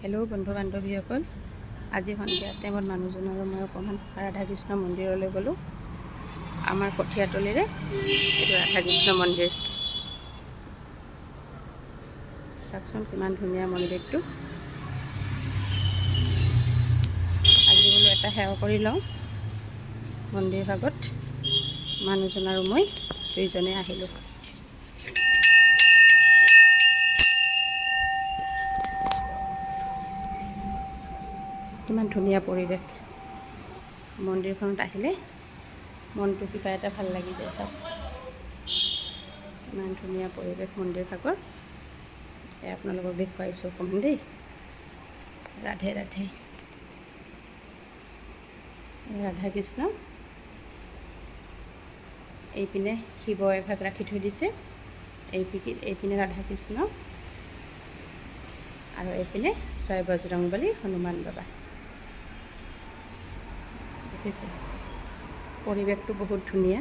Hello' বন্ধু বান্ধৱীসকল, আজি সন্ধিয়া টাইমত মানুহজন আৰু মই অকণমান ৰাধাকৃষ্ণ মন্দিৰলৈ গ'লোঁ। আমাৰ কঠীয়াতলিৰে এইটো ৰাধাকৃষ্ণ মন্দিৰ। চাওকচোন কিমান ধুনীয়া মন্দিৰটো। আজি বোলো এটা সেৱা কৰি লওঁ মন্দিৰ ভাগত। মানুহজন আৰু মই দুইজনে আহিলোঁ। কিমান ধুনীয়া পৰিৱেশ। মন্দিৰখনত আহিলে মনটো কিবা এটা ভাল লাগি যায়। চাওক কিমান ধুনীয়া পৰিৱেশ মন্দিৰ ভাগৰ। আপোনালোকক দেখুৱাইছোঁ অকণমান দেই। ৰাধে ৰাধে। ৰাধাকৃষ্ণ। এইপিনে শিৱ এভাগ ৰাখি থৈ দিছে, এইপিনে ৰাধাকৃষ্ণ আৰু এইপিনে জয় বজৰংবলী হনুমান বাবা। দেখিছে পৰিৱেশটো বহুত ধুনীয়া।